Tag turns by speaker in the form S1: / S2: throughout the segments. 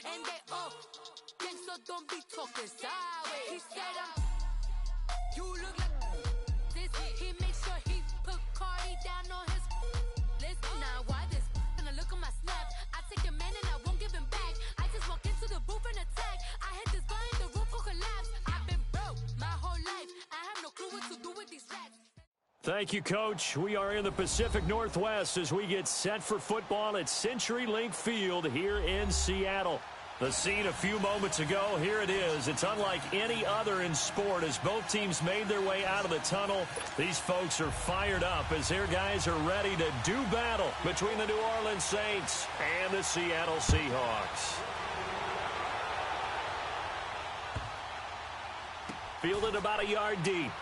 S1: And they all gang, so don't be talking sideways. He said, you look like this. He makes sure he put Cardi down on his list. Now why this? Gonna look on my snap. I take your man and I won't give him back. I just walk into the booth and attack. I hit this guy in the roof will collapse. I've been broke my whole life. I have no clue what to do with these rats.
S2: Thank you, Coach. We are in the Pacific Northwest as we get set for football at CenturyLink Field here in Seattle. The scene a few moments ago, here it is. It's unlike any other in sport as both teams made their way out of the tunnel. These folks are fired up as their guys are ready to do battle between the New Orleans Saints and the Seattle Seahawks. Fielded about a yard deep.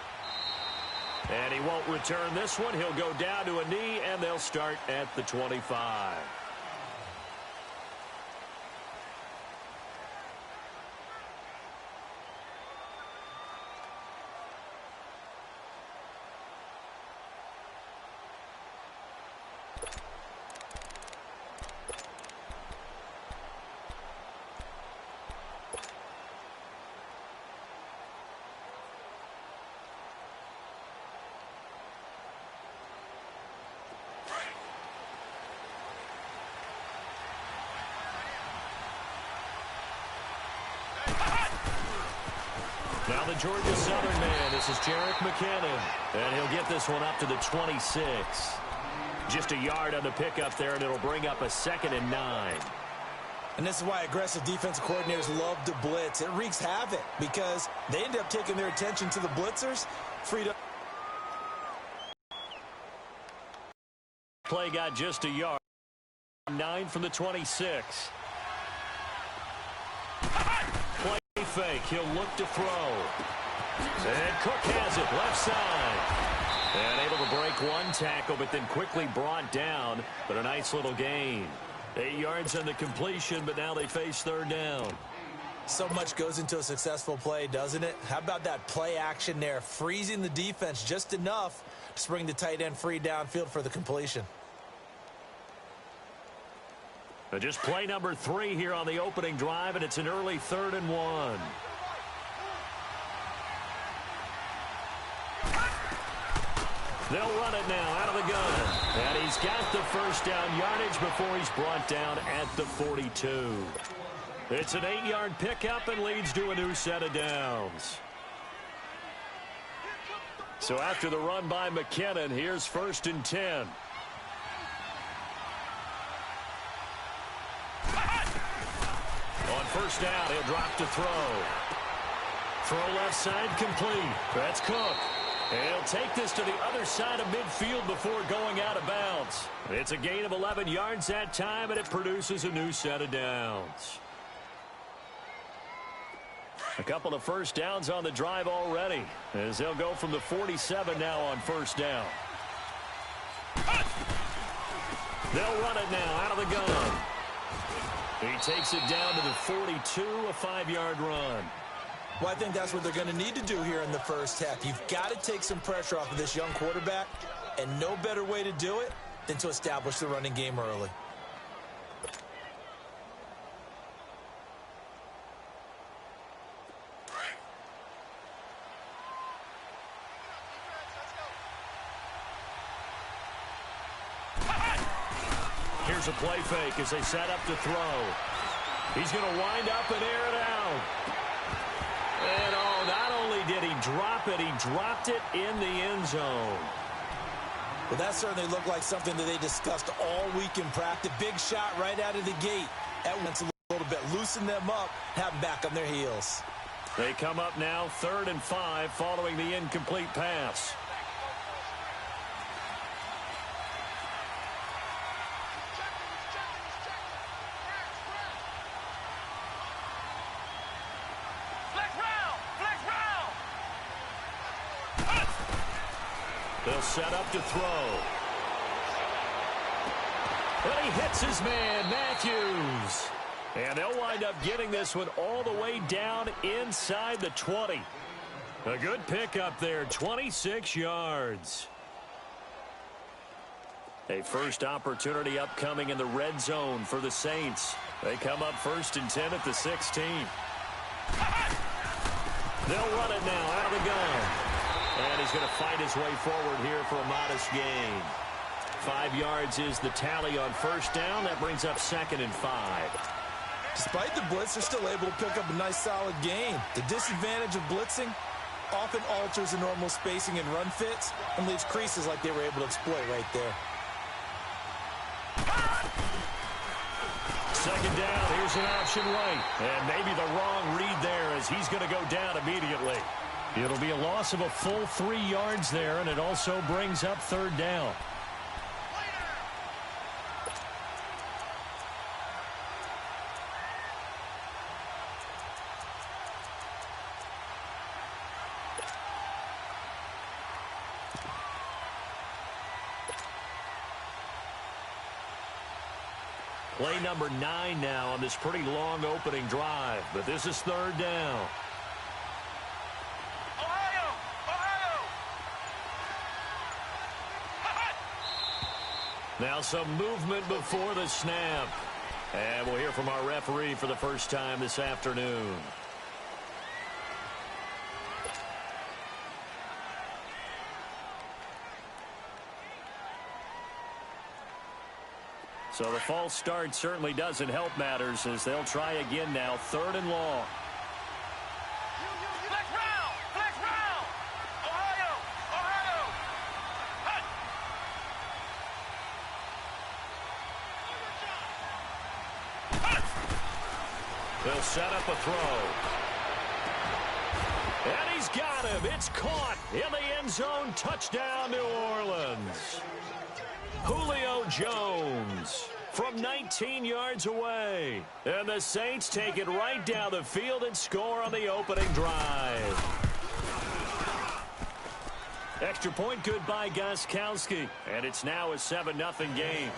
S2: And he won't return this one. He'll go down to a knee, and they'll start at the 25. Now the Georgia Southern man, this is Jerick McKinnon, and he'll get this one up to the 26. Just a yard on the pickup there, and it'll bring up a 2nd and 9.
S3: And this is why aggressive defensive coordinators love to blitz. It wreaks havoc because they end up taking their attention to the blitzers, freed up.
S2: Play got just a yard. 9 from the 26. Fake. He'll look to throw. And Cook has it left side. And able to break one tackle, but then quickly brought down. But a nice little gain. 8 yards on the completion, but now they face 3rd down.
S3: So much goes into a successful play, doesn't it? How about that play action there? Freezing the defense just enough to bring the tight end free downfield for the completion.
S2: Just play number 3 here on the opening drive, and it's an early 3rd and 1. They'll run it now out of the gun. And he's got the first down yardage before he's brought down at the 42. It's an 8-yard pickup and leads to a new set of downs. So after the run by McKinnon, here's 1st and 10. On 1st down, he'll drop to throw. Throw left side complete. That's Cook. And he'll take this to the other side of midfield before going out of bounds. It's a gain of 11 yards that time, and it produces a new set of downs. A couple of 1st downs on the drive already, as they'll go from the 47 now on 1st down. They'll run it now out of the gun. He takes it down to the 42, a 5-yard run.
S3: Well, I think that's what they're going to need to do here in the first half. You've got to take some pressure off of this young quarterback, and no better way to do it than to establish the running game early.
S2: Here's a play fake as they set up to throw. He's going to wind up and air it out. And oh, not only did he drop it, he dropped it in the end zone.
S3: Well, that certainly looked like something that they discussed all week in practice. Big shot right out of the gate. That went a little bit, loosened them up, have them back on their heels.
S2: They come up now 3rd and 5 following the incomplete pass. They'll set up to throw. But he hits his man, Matthews. And they'll wind up getting this one all the way down inside the 20. A good pickup there, 26 yards. A first opportunity upcoming in the red zone for the Saints. They come up 1st and 10 at the 16. They'll run it now out of the gun. And he's going to fight his way forward here for a modest gain. 5 yards is the tally on first down. That brings up 2nd and 5.
S3: Despite the blitz, they're still able to pick up a nice, solid gain. The disadvantage of blitzing often alters the normal spacing and run fits and leaves creases like they were able to exploit right there.
S2: 2nd down, here's an option right. And maybe the wrong read there as he's going to go down immediately. It'll be a loss of a full 3 yards there, and it also brings up 3rd down. Play number 9 now on this pretty long opening drive, but this is 3rd down.
S4: Ohio!
S2: Now some movement before the snap. And we'll hear from our referee for the first time this afternoon. So the false start certainly doesn't help matters as they'll try again now, 3rd and long.
S4: Flex round! Ohio! Hut!
S2: They'll set up a throw. And he's got him. It's caught in the end zone. Touchdown, New Orleans. Julio Jones from 19 yards away. And the Saints take it right down the field and score on the opening drive. Extra point good by Gostkowski. And it's now a 7-0 game.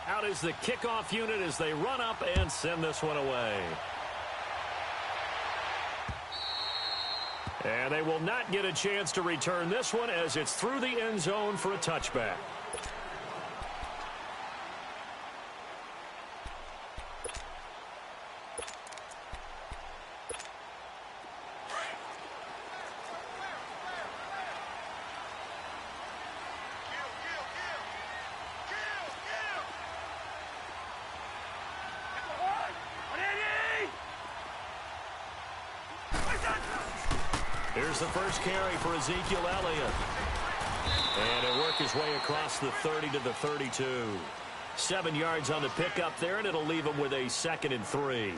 S2: Out is the kickoff unit as they run up and send this one away. And they will not get a chance to return this one as it's through the end zone for a touchback. Here's the first carry for Ezekiel Elliott. And he'll work his way across the 30 to the 32. 7 yards on the pickup there, and it'll leave him with a 2nd and 3.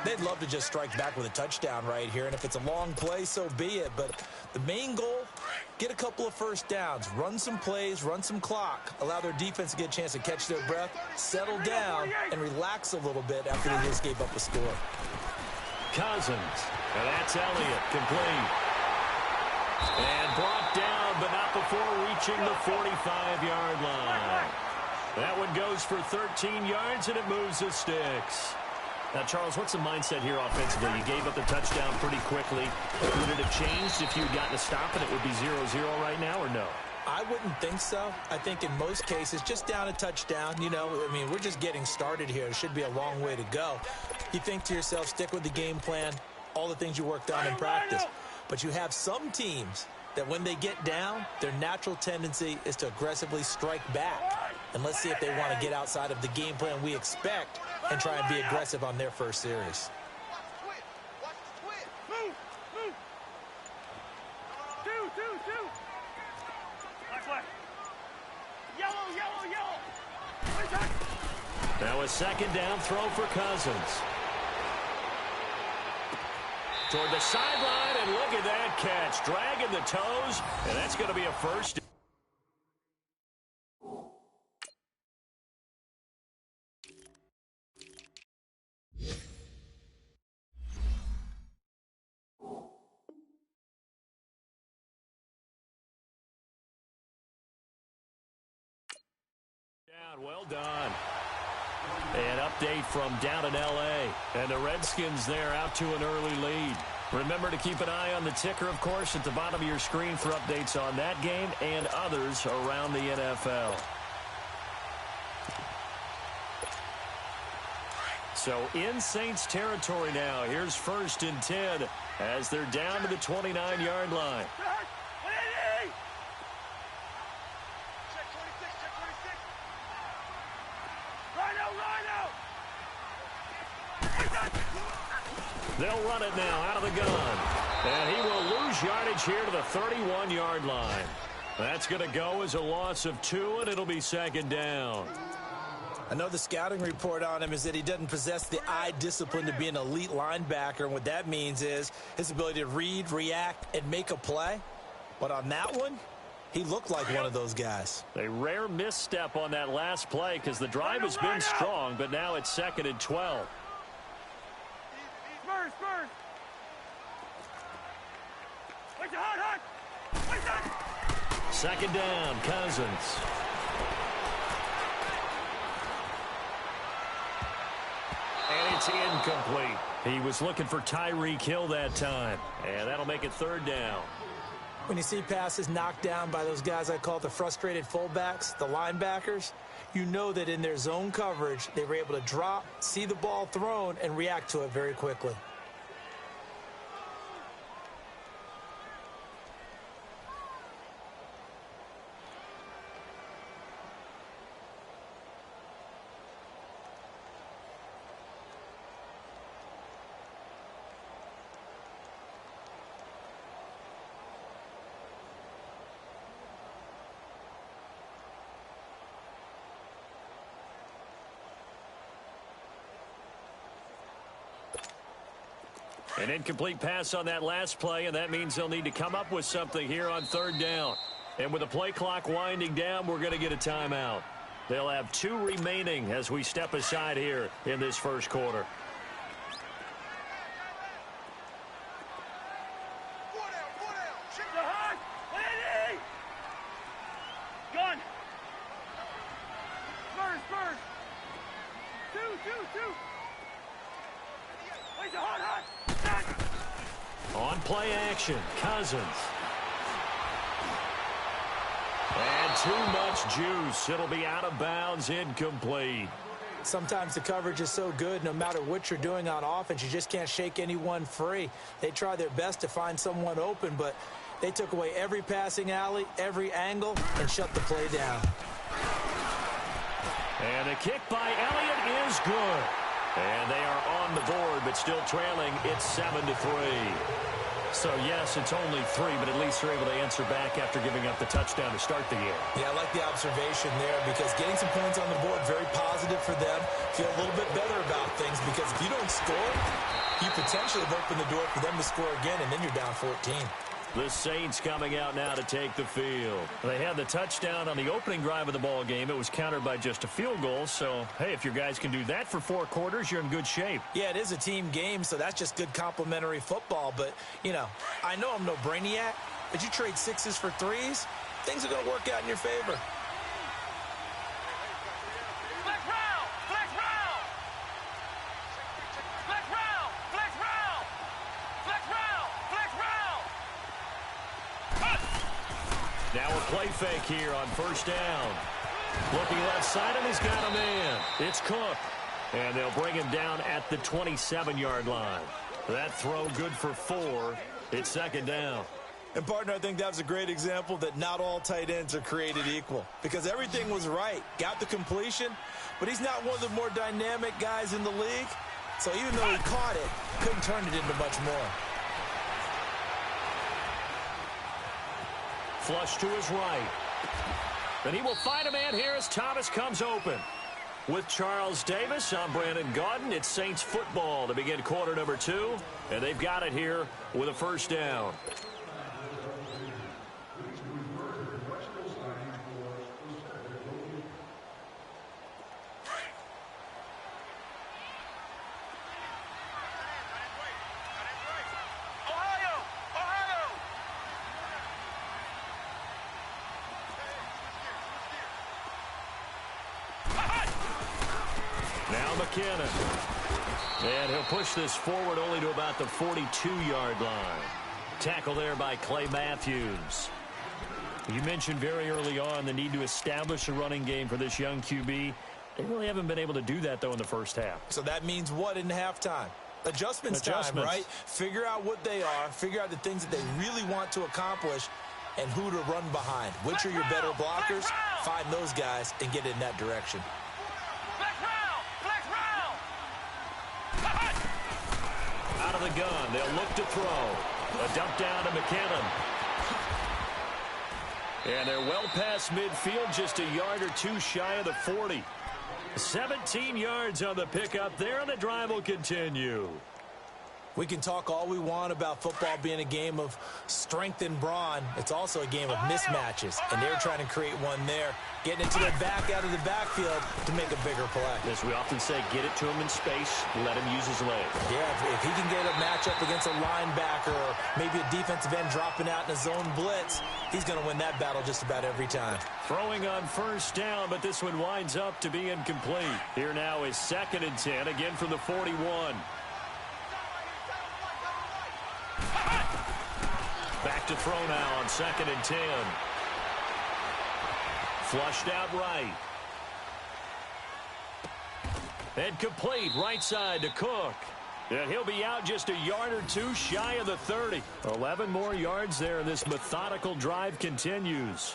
S3: They'd love to just strike back with a touchdown right here, and if it's a long play, so be it. But the main goal, get a couple of first downs, run some plays, run some clock, allow their defense to get a chance to catch their breath, settle down, and relax a little bit after they just gave up a score.
S2: Cousins, and that's Elliott, complete. And brought down, but not before reaching the 45-yard line. That one goes for 13 yards, and it moves the sticks. Now, Charles, what's the mindset here offensively? You gave up the touchdown pretty quickly. Would it have changed if you had gotten a stop and it would be 0-0 right now, or no?
S3: I wouldn't think so. I think in most cases, just down a touchdown, you know, I mean, we're just getting started here. It should be a long way to go. You think to yourself, stick with the game plan, all the things you worked on in practice. But you have some teams that when they get down, their natural tendency is to aggressively strike back. And let's see if they want to get outside of the game plan we expect and try and be aggressive on their first series.
S2: Now a 2nd down throw for Cousins. Toward the sideline, and look at that catch. Dragging the toes, and that's going to be a first. out. Well done. An update from down in L.A. And the Redskins there out to an early lead. Remember to keep an eye on the ticker, of course, at the bottom of your screen for updates on that game and others around the NFL. So in Saints territory now. Here's 1st and 10 as they're down to the 29-yard line. They'll run it now out of the gun. And he will lose yardage here to the 31-yard line. That's going to go as a loss of 2, and it'll be 2nd down.
S3: I know the scouting report on him is that he doesn't possess the eye discipline to be an elite linebacker. And what that means is his ability to read, react, and make a play. But on that one, he looked like one of those guys.
S2: A rare misstep on that last play because the drive has been strong, but now it's 2nd and 12. Second down, Cousins. And it's incomplete. He was looking for Tyreek Hill that time. And that'll make it 3rd down.
S3: When you see passes knocked down by those guys I call the frustrated fullbacks, the linebackers, you know that in their zone coverage, they were able to drop, see the ball thrown, and react to it very quickly.
S2: An incomplete pass on that last play, and that means they'll need to come up with something here on 3rd down. And with the play clock winding down, we're going to get a timeout. They'll have 2 remaining as we step aside here in this 1st quarter. On play action, Cousins. And too much juice. It'll be out of bounds, incomplete.
S3: Sometimes the coverage is so good, no matter what you're doing on offense, you just can't shake anyone free. They try their best to find someone open, but they took away every passing alley, every angle, and shut the play down.
S2: And the kick by Elliott is good. And they are on the board, but still trailing. It's 7-3. So, yes, it's only 3, but at least they're able to answer back after giving up the touchdown to start the game.
S3: Yeah, I like the observation there because getting some points on the board, very positive for them. Feel a little bit better about things because if you don't score, you potentially have opened the door for them to score again, and then you're down 14.
S2: The Saints coming out now to take the field. They had the touchdown on the opening drive of the ball game. It was countered by just a field goal. So, hey, if your guys can do that for 4 quarters, you're in good shape.
S3: Yeah, it is a team game, so that's just good complimentary football. But, you know, I know I'm no brainiac, but you trade 6s for 3s, things are going to work out in your favor.
S2: Now a play fake here on 1st down. Looking left side, and he's got a man. It's Cook. And they'll bring him down at the 27-yard line. That throw good for 4. It's 2nd down.
S3: And, partner, I think that was a great example that not all tight ends are created equal. Because everything was right. Got the completion, but he's not one of the more dynamic guys in the league. So even though he caught it, couldn't turn it into much more.
S2: Flush to his right. Then he will find a man here as Thomas comes open. With Charles Davis, I'm Brandon Gaudin. It's Saints football to begin quarter number 2. And they've got it here with a 1st down. McKinnon. And he'll push this forward only to about the 42-yard line. Tackle there by Clay Matthews. You mentioned very early on the need to establish a running game for this young QB. They really haven't been able to do that, though, in the first half.
S3: So that means what in halftime? Adjustments time, right? Figure out what they are. Figure out the things that they really want to accomplish and who to run behind. Which are your better blockers? Find those guys and get in that direction.
S2: Out of the gun, they'll look to throw. A dump down to McKinnon. And they're well past midfield, just a yard or two shy of the 40. 17 yards on the pickup there, and the drive will continue.
S3: We can talk all we want about football being a game of strength and brawn. It's also a game of mismatches, and they're trying to create one there, getting it to their back out of the backfield to make a bigger play.
S2: As we often say, get it to him in space, let him use his leg.
S3: Yeah, if he can get a matchup against a linebacker or maybe a defensive end dropping out in a zone blitz, he's going to win that battle just about every time.
S2: Throwing on first down, but this one winds up to be incomplete. Here now is 2nd and 10, again from the 41. Back to throw now on 2nd and 10. Flushed out right. And complete right side to Cook. And he'll be out just a yard or two shy of the 30. 11 more yards there, and this methodical drive continues.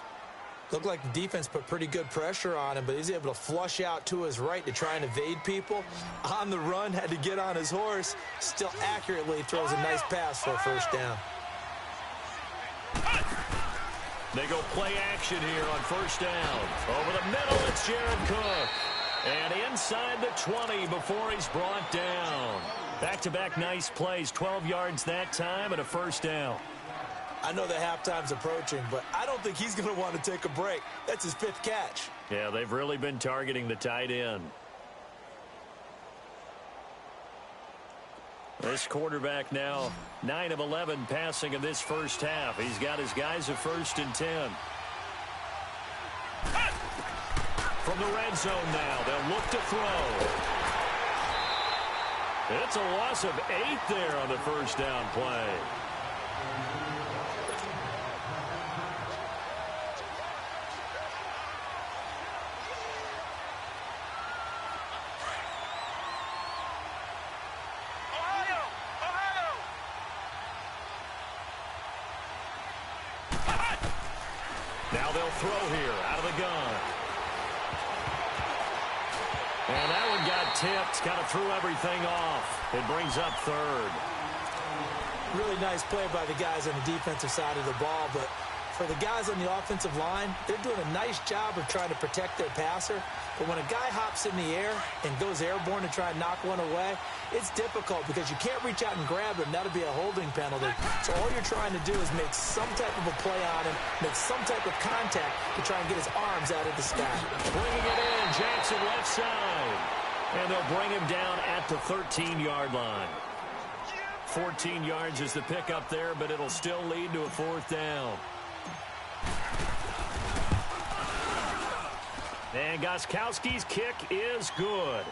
S3: Looked like the defense put pretty good pressure on him, but he's able to flush out to his right to try and evade people. On the run, had to get on his horse. Still accurately throws a nice pass for a first down.
S2: They go play action here on first down. Over the middle, it's Jared Cook. And inside the 20 before he's brought down. Back-to-back nice plays, 12 yards that time and a first down.
S3: I know that halftime's approaching, but I don't think he's going to want to take a break. That's his 5th catch.
S2: Yeah, they've really been targeting the tight end. This quarterback now 9 of 11 passing in this first half. He's got his guys at 1st and 10. From the red zone now, they'll look to throw. It's a loss of 8 there on the first down play. Now they'll throw here out of the gun. And that one got tipped, kind of threw everything off. It brings up 3rd.
S3: Really nice play by the guys on the defensive side of the ball, but for the guys on the offensive line, they're doing a nice job of trying to protect their passer. But when a guy hops in the air and goes airborne to try and knock one away, it's difficult because you can't reach out and grab him. That'll be a holding penalty. So all you're trying to do is make some type of a play on him, make some type of contact to try and get his arms out of the sky.
S2: Bringing it in, Jackson left side. And they'll bring him down at the 13-yard line. 14 yards is the pickup there, but it'll still lead to a 4th down. And Gostkowski's kick is good.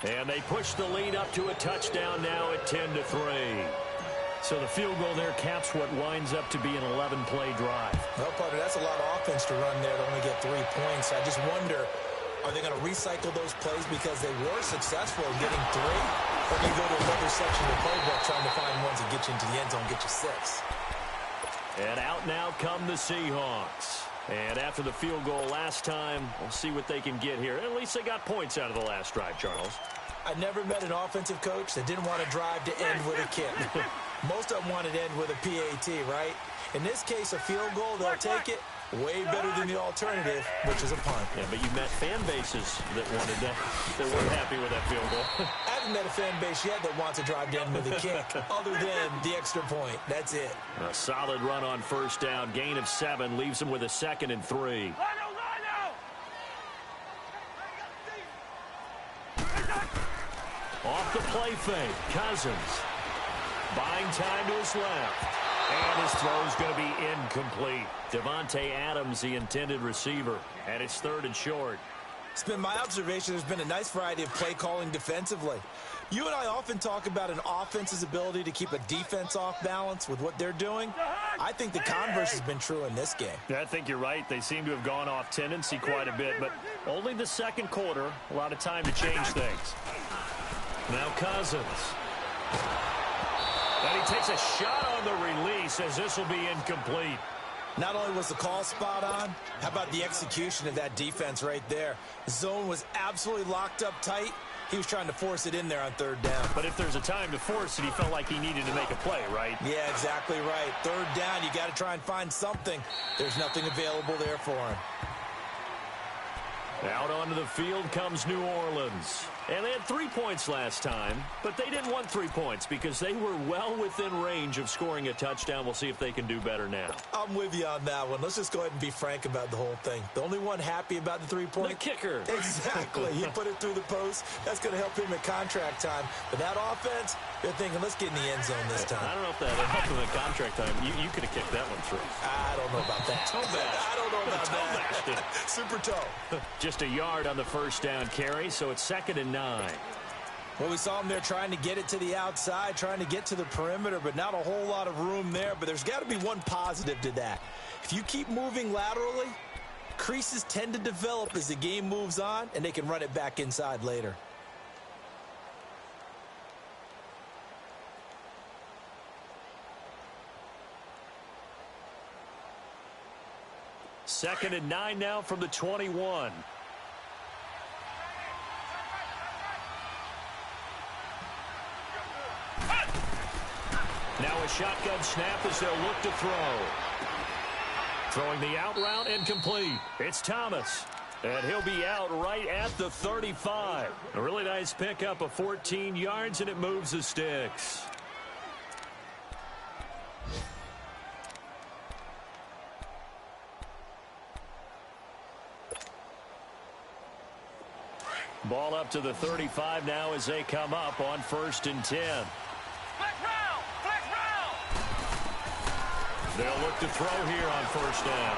S2: And they push the lead up to a touchdown now at 10-3. So the field goal there caps what winds up to be an 11-play drive.
S3: Well, partner, that's a lot of offense to run there to only get 3 points. I just wonder, are they going to recycle those plays because they were successful in getting 3? Or do you go to another section of the playbook trying to find ones that get you into the end zone, get you 6?
S2: And out now come the Seahawks. And after the field goal last time, we'll see what they can get here. At least they got points out of the last drive, Charles.
S3: I never met an offensive coach that didn't want to drive to end with a kick. Most of them wanted to end with a PAT, right? In this case, a field goal, they'll take it. Way better than the alternative, which is a punt.
S2: Yeah, but you met fan bases that wanted that, that weren't happy with that field goal.
S3: I haven't met a fan base yet that wants to drive down with a kick, other than the extra point. That's it.
S2: A solid run on first down. Gain of 7 leaves them with a 2nd and 3. Off the play fake, Cousins. Buying time to his left. And his throw is going to be incomplete. Devontae Adams, the intended receiver. And it's 3rd and short.
S3: It's been my observation there's been a nice variety of play calling defensively. You and I often talk about an offense's ability to keep a defense off balance with what they're doing. I think the converse has been true in this game.
S2: Yeah, I think you're right. They seem to have gone off tendency quite a bit, but only the second quarter. A lot of time to change things. Now Cousins. And he takes a shot on the release as this will be incomplete.
S3: Not only was the call spot on, how about the execution of that defense right there? The zone was absolutely locked up tight. He was trying to force it in there on third down.
S2: But if there's a time to force it, he felt like he needed to make a play, right?
S3: Yeah, exactly right. Third down, you got to try and find something. There's nothing available there for him.
S2: Out onto the field comes New Orleans. And they had 3 points last time, but they didn't want 3 points because they were well within range of scoring a touchdown. We'll see if they can do better now.
S3: I'm with you on that one. Let's just go ahead and be frank about the whole thing. The only one happy about the 3-point?
S2: The kicker.
S3: Exactly. He put it through the post. That's going to help him at contract time. But that offense, they're thinking, let's get in the end zone this time.
S2: I don't know if that helped him at contract time. You could have kicked that one through.
S3: I don't know about that.
S2: Toe bash.
S3: I don't know about
S2: toe
S3: that.
S2: bashed it.
S3: Super toe.
S2: Just a yard on the first down carry, so it's 2nd and 9.
S3: Well, we saw him there trying to get it to the outside, trying to get to the perimeter, but not a whole lot of room there. But there's got to be one positive to that. If you keep moving laterally, creases tend to develop as the game moves on, and they can run it back inside later.
S2: Second and 9 now from the 21. Now a shotgun snap as they'll look to throw. Throwing the out route incomplete. It's Thomas. And he'll be out right at the 35. A really nice pickup of 14 yards, and it moves the sticks. Ball up to the 35 now as they come up on 1st and 10. They'll look to throw here on 1st down.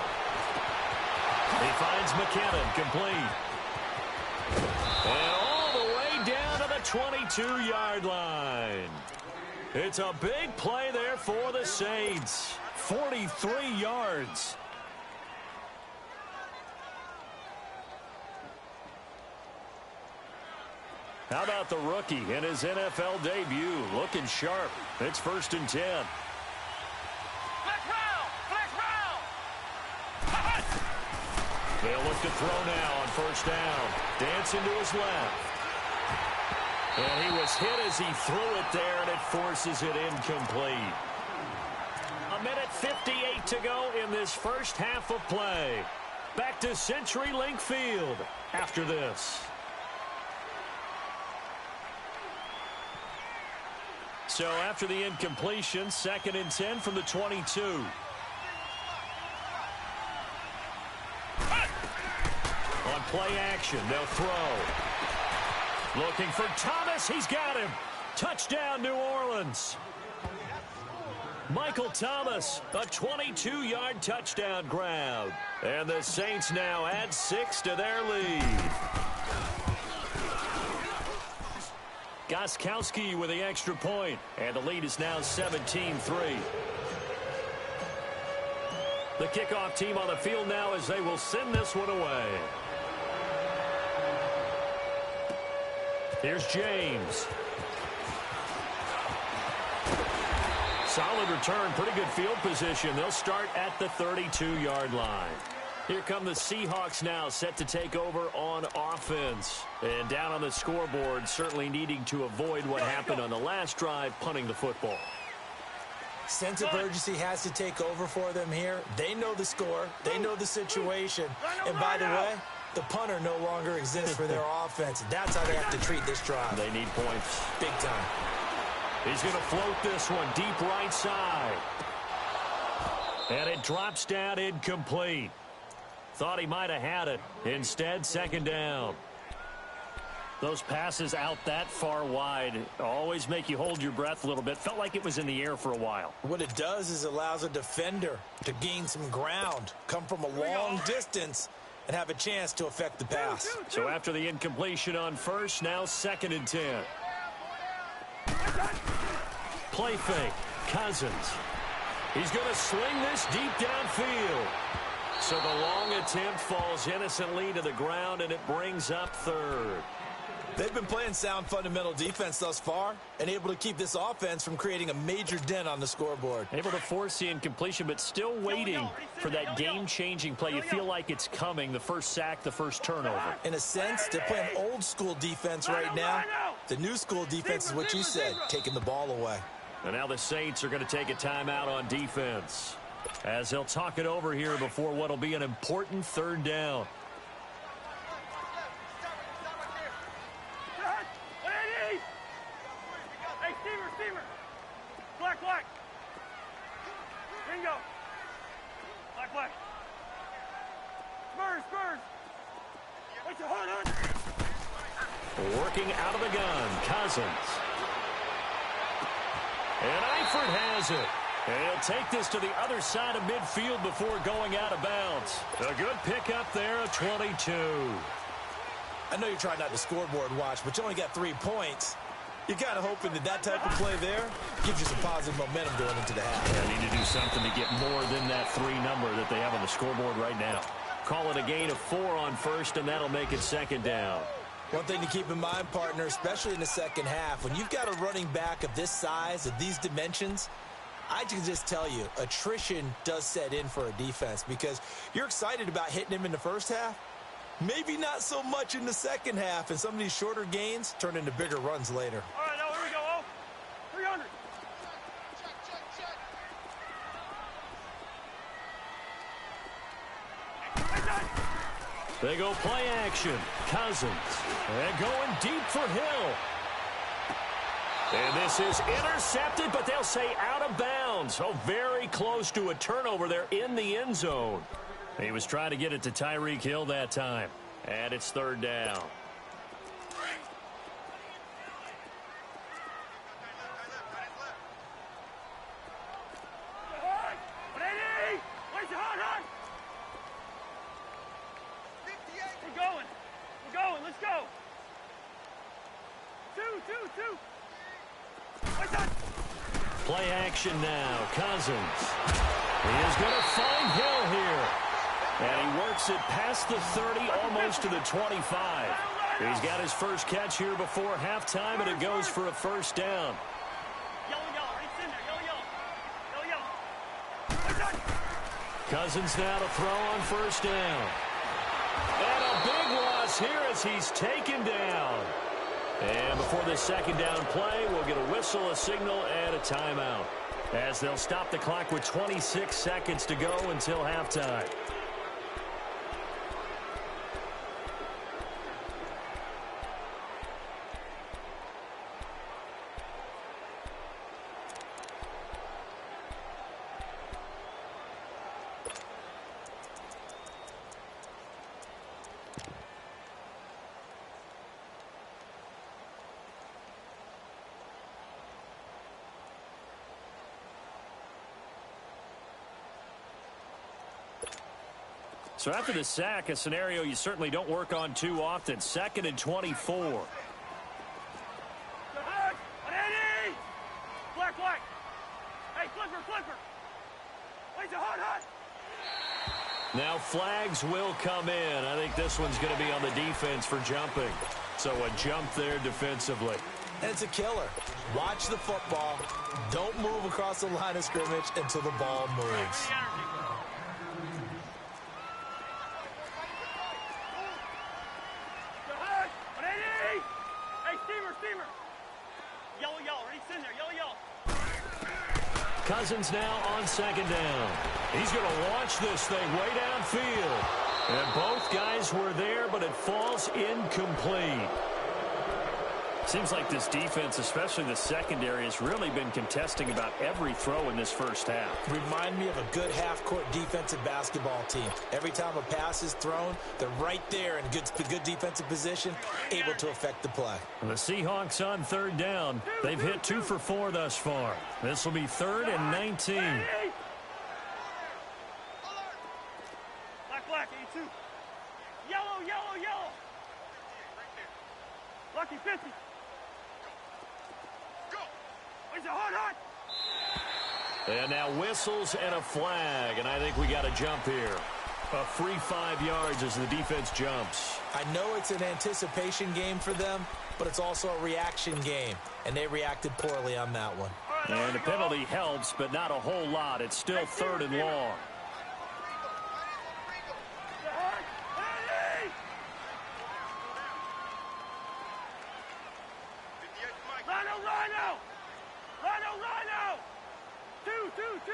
S2: He finds McKinnon, complete. And all the way down to the 22-yard line. It's a big play there for the Saints. 43 yards. How about the rookie in his NFL debut? Looking sharp. It's 1st and 10. They'll look to throw now on 1st down. Dancing to his left. And he was hit as he threw it there, and it forces it incomplete. 1:58 to go in this first half of play. Back to CenturyLink Field after this. So after the incompletion, 2nd and 10 from the 22. On play action, they'll throw. Looking for Thomas. He's got him. Touchdown, New Orleans. Michael Thomas, a 22-yard touchdown grab. And the Saints now add 6 to their lead. Gostkowski with the extra point, and the lead is now 17-3. The kickoff team on the field now as they will send this one away. Here's James. Solid return, pretty good field position. They'll start at the 32-yard line. Here come the Seahawks now, set to take over on offense. And down on the scoreboard, certainly needing to avoid what happened on the last drive, punting the football.
S3: Sense of urgency has to take over for them here. They know the score. They know the situation. And by the way, the punter no longer exists for their offense. That's how they have to treat this drive.
S2: They need points.
S3: Big time.
S2: He's going to float this one deep right side. And it drops down incomplete. Thought he might have had it. Instead, 2nd down. Those passes out that far wide always make you hold your breath a little bit. Felt like it was in the air for a while.
S3: What it does is allows a defender to gain some ground, come from a long distance, and have a chance to affect the pass.
S2: So after the incompletion on first, now 2nd and 10. Play fake. Cousins. He's going to sling this deep downfield. So the long attempt falls innocently to the ground, and it brings up 3rd.
S3: They've been playing sound fundamental defense thus far and able to keep this offense from creating a major dent on the scoreboard.
S2: Able to force the incompletion, but still waiting for that game-changing play. You feel like it's coming, the first sack, the first turnover.
S3: In a sense, they're playing old-school defense right now. The new-school defense is what you said, taking the ball away.
S2: And now the Saints are going to take a timeout on defense as they'll talk it over here before what will be an important 3rd down.
S4: Black. Bingo. Black. Spurs. Wait your heart on.
S2: Working out of the gun, Cousins. And Eifert has it. And he'll take this to the other side of midfield before going out of bounds. A good pickup there, a 22.
S3: I know you're trying not to scoreboard watch, but you only got 3 points. You're kind of hoping that type of play there gives you some positive momentum going into the half.
S2: They need to do something to get more than that 3 number that they have on the scoreboard right now. Call it a gain of 4 on first, and that'll make it 2nd down.
S3: One thing to keep in mind, partner, especially in the second half, when you've got a running back of this size, of these dimensions, I can just tell you, attrition does set in for a defense because you're excited about hitting him in the first half. Maybe not so much in the second half, and some of these shorter gains turn into bigger runs later.
S4: All right, now here we go. 300.
S2: They go play action. Cousins. And going deep for Hill. And this is intercepted, but they'll say out of bounds. Oh, very close to a turnover there in the end zone. He was trying to get it to Tyreek Hill that time. And it's 3rd down.
S4: We're going. Let's go. Two.
S2: Play action now. Cousins. He is going to find Hill here. And he works it past the 30, almost to the 25. He's got his first catch here before halftime, and it goes for a 1st down. Cousins now to throw on 1st down. And a big loss here as he's taken down. And before this 2nd down play, we'll get a whistle, a signal, and a timeout, as they'll stop the clock with 26 seconds to go until halftime. So after the sack, a scenario you certainly don't work on too often. 2nd and 24.
S4: Black. Hey, flipper. Wait, hot.
S2: Now flags will come in. I think this one's going to be on the defense for jumping. So a jump there defensively.
S3: And it's a killer. Watch the football. Don't move across the line of scrimmage until the ball moves.
S4: Steamer. Yellow. Ready, send there. Yellow.
S2: Cousins now on 2nd down. He's going to launch this thing way downfield. And both guys were there, but it falls incomplete. Seems like this defense, especially the secondary, has really been contesting about every throw in this first half.
S3: Remind me of a good half-court defensive basketball team. Every time a pass is thrown, they're right there in good defensive position, able to affect the play.
S2: The Seahawks on 3rd down. They've hit 2 for 4 thus far. This will be 3rd and 19.
S4: Black, 82. 50-50. Go. Where's the hard?
S2: And now whistles and a flag, and I think we got a jump here. A free 5 yards as the defense jumps.
S3: I know it's an anticipation game for them, but it's also a reaction game, and they reacted poorly on that one.
S2: And the penalty helps, but not a whole lot. It's still 3rd and long.
S4: Rhino! 2.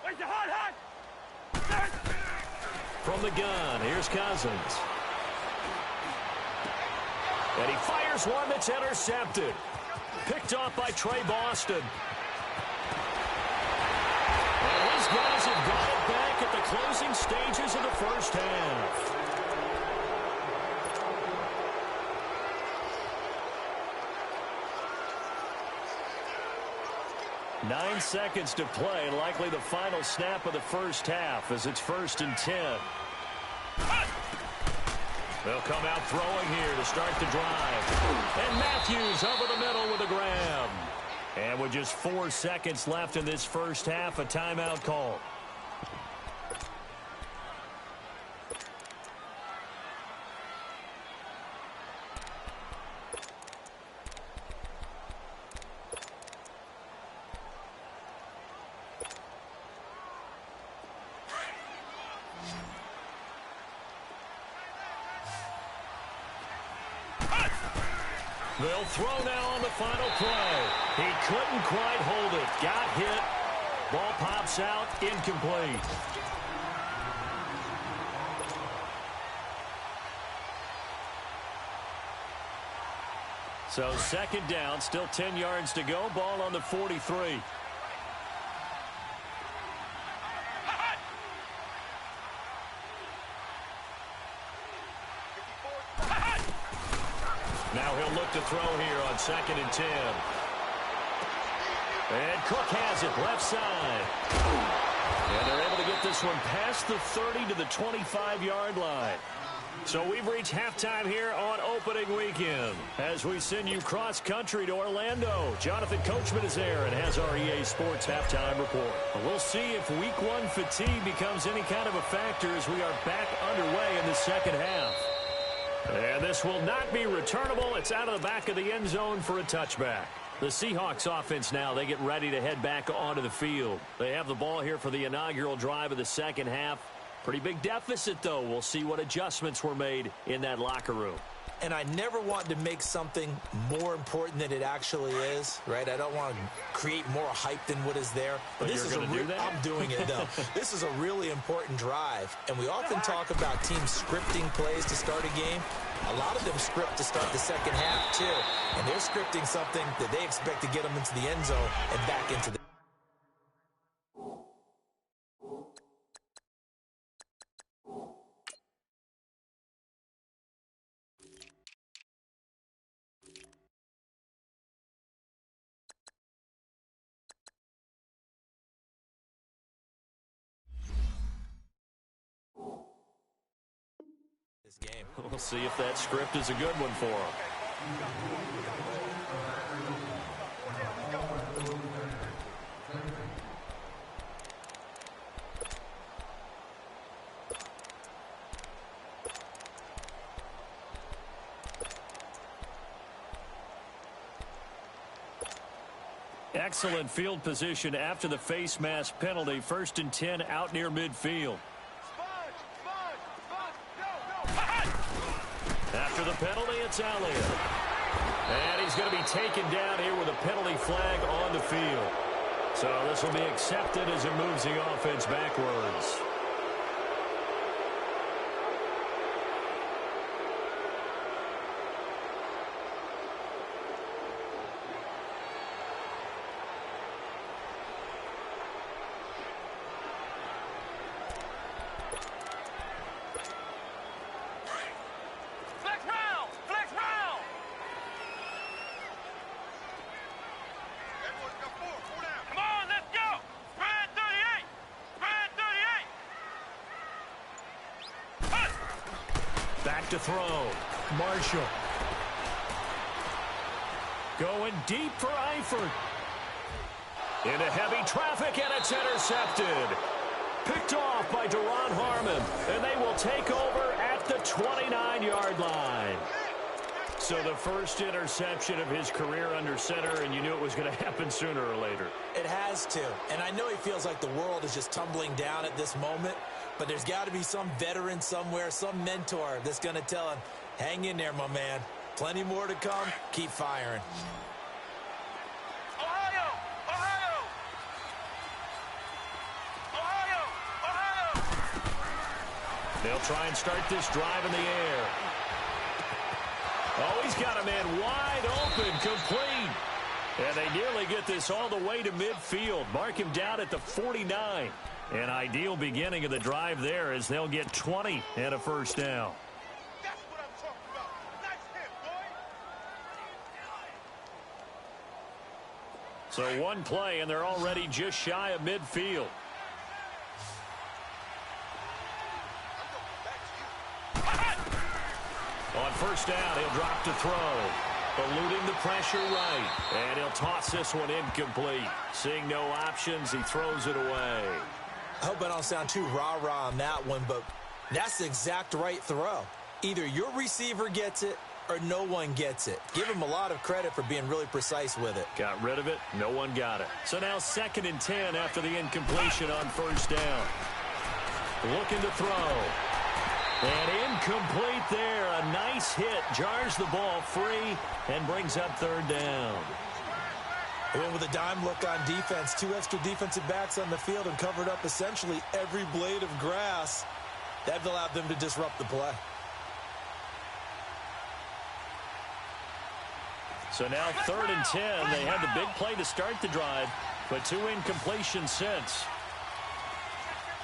S4: Where's the hot?
S2: From the gun, here's Cousins. And he fires one that's intercepted. Picked off by Trey Boston. And these guys have got it back at the closing stages of the first half. Nine seconds to play, likely the final snap of the first half as it's 1st and 10. They'll come out throwing here to start the drive. And Matthews over the middle with a grab. And with just 4 seconds left in this first half, a timeout call. They'll throw now on the final play. He couldn't quite hold it. Got hit. Ball pops out. Incomplete. So 2nd down. Still 10 yards to go. Ball on the 43. Now he'll look to throw here on 2nd and 10. And Cook has it left side. And they're able to get this one past the 30 to the 25-yard line. So we've reached halftime here on opening weekend as we send you cross-country to Orlando. Jonathan Coachman is there and has our EA Sports halftime report. We'll see if Week 1 fatigue becomes any kind of a factor as we are back underway in the second half. And this will not be returnable. It's out of the back of the end zone for a touchback. The Seahawks offense now, they get ready to head back onto the field. They have the ball here for the inaugural drive of the second half. Pretty big deficit, though. We'll see what adjustments were made in that locker room.
S3: And I never want to make something more important than it actually is, right? I don't want to create more hype than what is there.
S2: But this is do that?
S3: I'm doing it, though. This is a really important drive. And we often talk about teams scripting plays to start a game. A lot of them script to start the second half, too. And they're scripting something that they expect to get them into the end zone and back into the game.
S2: We'll see if that script is a good one for them. Excellent field position after the face mask penalty. 1st and 10 out near midfield. After the penalty, it's Elliott. And he's going to be taken down here with a penalty flag on the field. So this will be accepted as it moves the offense backwards. to throw. Marshall. Going deep for Eifert. Into heavy traffic, and it's intercepted. Picked off by Deron Harmon, and they will take over at the 29-yard line. So the first interception of his career under center, and you knew it was going to happen sooner or later.
S3: It has to, and I know he feels like the world is just tumbling down at this moment, but there's got to be some veteran somewhere, some mentor that's going to tell him, hang in there, my man. Plenty more to come. Keep firing.
S4: Ohio! Ohio! Ohio! Ohio!
S2: They'll try and start this drive in the air. Oh, he's got a man wide open, complete. And they nearly get this all the way to midfield. Mark him down at the 49. An ideal beginning of the drive there as they'll get 20 and a first down.
S4: That's what I'm talking about. Nice hit, boy.
S2: So one play, and they're already just shy of midfield. On first down, he'll drop to throw. Eluding the pressure right. And he'll toss this one incomplete. Seeing no options, he throws it away.
S3: I hope I don't sound too rah-rah on that one, but that's the exact right throw. Either your receiver gets it or no one gets it. Give him a lot of credit for being really precise with it.
S2: Got rid of it. No one got it. So now 2nd and 10 after the incompletion on first down. Looking to throw. And incomplete there. A nice hit. Jars the ball free and brings up 3rd down.
S3: They went with a dime look on defense. 2 extra defensive backs on the field and covered up essentially every blade of grass. That allowed them to disrupt the play.
S2: So now 3rd and 10. They had the big play to start the drive, but 2 incompletions since.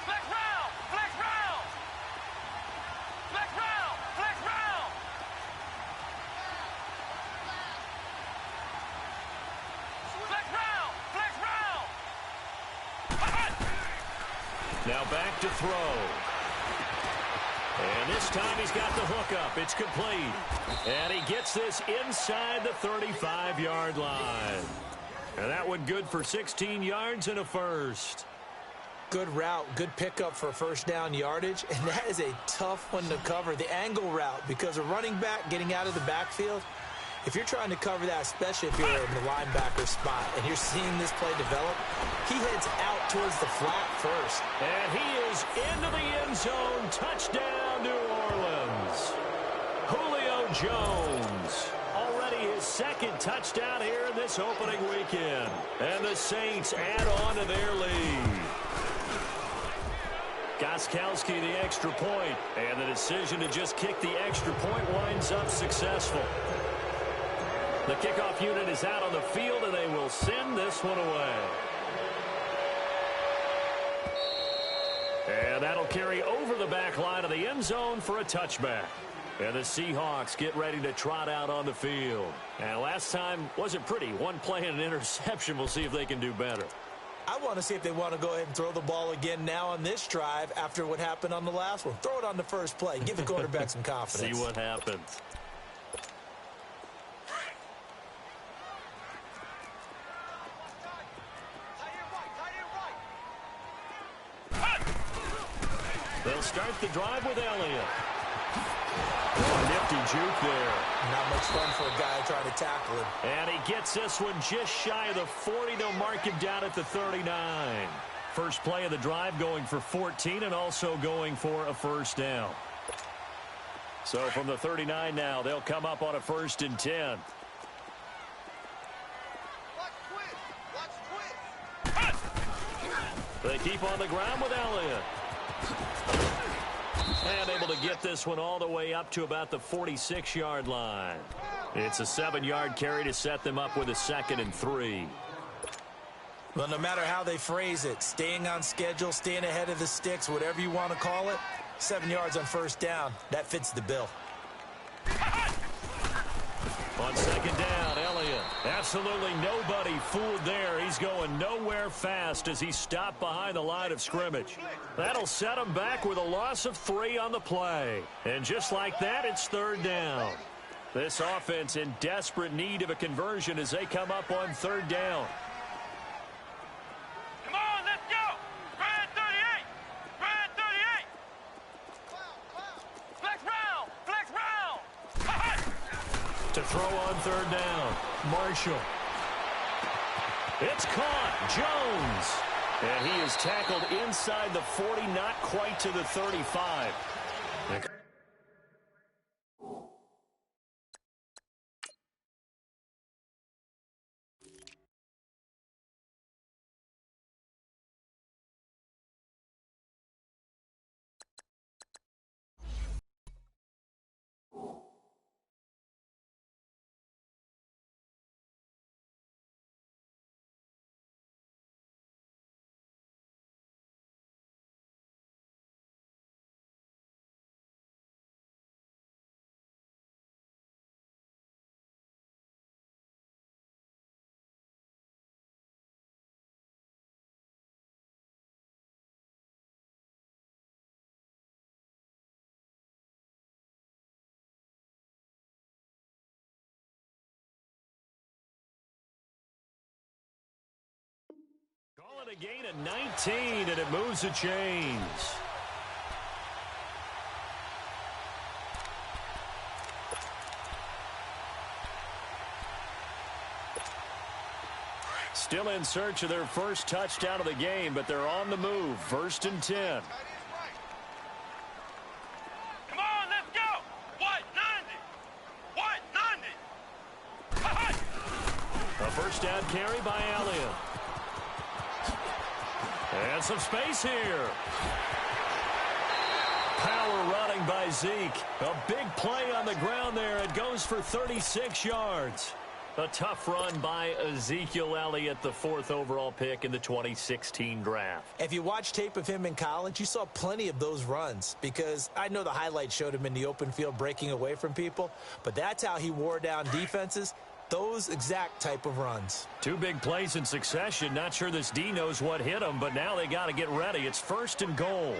S4: Flex round! Flex round! Flex round! Flex round! Flex round! Flex round!
S2: Now back to throw. And this time he's got the hook up. It's complete. And he gets this inside the 35-yard line. And that one good for 16 yards and a first.
S3: Good route, good pickup for first down yardage, and that is a tough one to cover. The angle route, because a running back getting out of the backfield, if you're trying to cover that, especially if you're in the linebacker spot and you're seeing this play develop, he heads out towards the flat first.
S2: And he is into the end zone. Touchdown, New Orleans. Julio Jones. Already his 2nd touchdown here in this opening weekend. And the Saints add on to their lead. Gostkowski the extra point, and the decision to just kick the extra point winds up successful. The kickoff unit is out on the field, and they will send this one away. And that'll carry over the back line of the end zone for a touchback. And the Seahawks get ready to trot out on the field. And last time wasn't pretty. One play and an interception. We'll see if they can do better.
S3: I want to see if they want to go ahead and throw the ball again now on this drive after what happened on the last one. Throw it on the first play. Give the quarterback some confidence.
S2: See what happens. They'll start the drive with Elliott. Nifty juke there.
S3: Not much fun for a guy trying to tackle him.
S2: And he gets this one just shy of the 40. They'll mark him down at the 39. First play of the drive going for 14 and also going for a first down. So from the 39 now, they'll come up on a 1st and 10. They keep on the ground with Elliott. And able to get this one all the way up to about the 46-yard line. It's a 7-yard carry to set them up with a 2nd and 3.
S3: Well, no matter how they phrase it, staying on schedule, staying ahead of the sticks, whatever you want to call it, 7 yards on first down, that fits the bill.
S2: On 2nd down, Elliott. Absolutely nobody fooled there. He's going nowhere fast as he stopped behind the line of scrimmage. That'll set him back with a loss of 3 on the play. And just like that, it's 3rd down. This offense in desperate need of a conversion as they come up on 3rd down.
S4: Come on, let's go! Brad 38! Brad 38! Flex round! Flex round!
S2: To throw on 3rd down, Marshall. It's caught, Jones. And he is tackled inside the 40, not quite to the 35. Call it a gain of 19, and it moves the chains. Still in search of their first touchdown of the game, but they're on the move. 1st and 10.
S4: Come on, let's go! What? 90! What? 90!
S2: A first down carry by Elliott. And some space here. Power running by Zeke. A big play on the ground there. It goes for 36 yards. A tough run by Ezekiel Elliott, the 4th overall pick in the 2016 draft.
S3: If you watch tape of him in college, you saw plenty of those runs because I know the highlights showed him in the open field breaking away from people, but that's how he wore down defenses. Those exact type of runs. 2 big plays in succession. Not sure this D knows what hit him, but now they got to get ready. It's 1st and goal.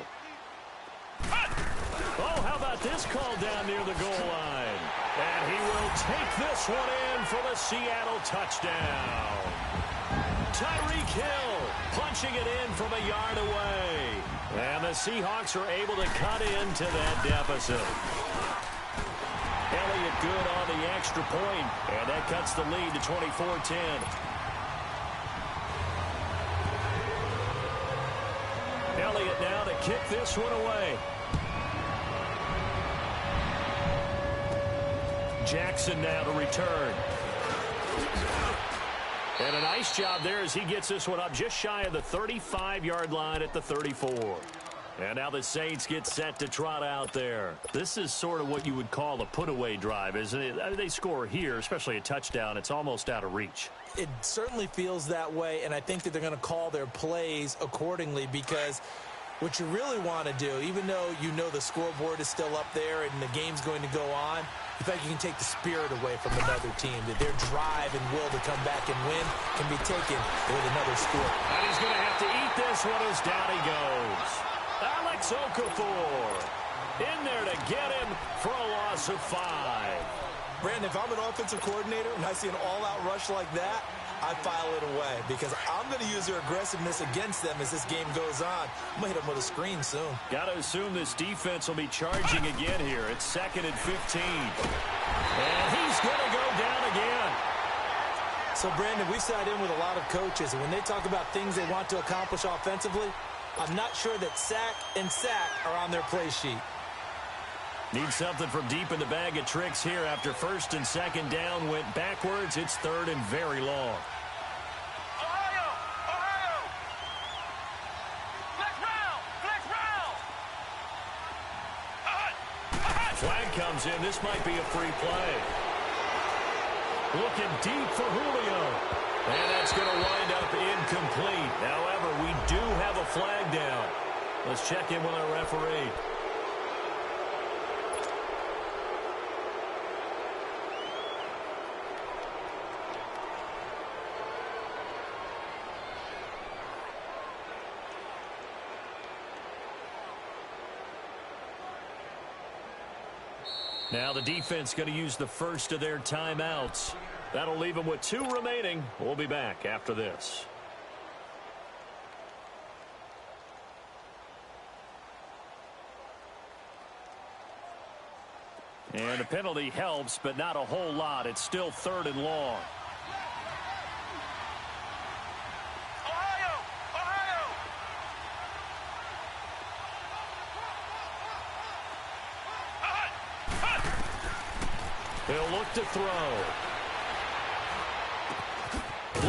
S3: Oh, how about this call down near the goal line? And he will take this one in for the Seattle touchdown. Tyreek Hill punching it in from a yard away. And the Seahawks are able to cut into that deficit. Elliott good on the extra point, and that cuts the lead to 24-10. Elliott now to kick this one away. Jackson now to return. And a nice job there as he gets this one up just shy of the 35-yard line at the 34. And now the Saints get set to trot out there. This is sort of what you would call a put-away drive, isn't it? I mean, they score here, especially a touchdown. It's almost out of reach. It certainly feels that way, and I think that they're going to call their plays accordingly because what you really want to do, even though you know the scoreboard is still up there and the game's going to go on, you think you can take the spirit away from another team, that their drive and will to come back and win can be taken with another score. And he's going to have to eat this one as down he goes. Alex Okafor in there to get him for a loss of 5. Brandon, if I'm an offensive coordinator and I see an all-out rush like that, I file it away because I'm going to use their aggressiveness against them as this game goes on. I'm going to hit them with a screen soon. Got to assume this defense will be charging again here. It's 2nd and 15. And he's going to go down again. So, Brandon, we sat in with a lot of coaches, and when they talk about things they want to accomplish offensively, I'm not sure that sack and sack are on their play sheet. Need something from deep in the bag of tricks here after 1st and 2nd down went backwards. It's 3rd and very long.
S4: Ohio! Ohio! Flex round!
S2: Flag comes in. This might be a free play. Looking deep for Julio. And that's going to wind up incomplete. However, we do have a flag down. Let's check in with our referee. Now the defense going to use the first of their timeouts. That'll leave them with 2 remaining. We'll be back after this. And the penalty helps, but not a whole lot. It's still 3rd and long. He'll look to throw.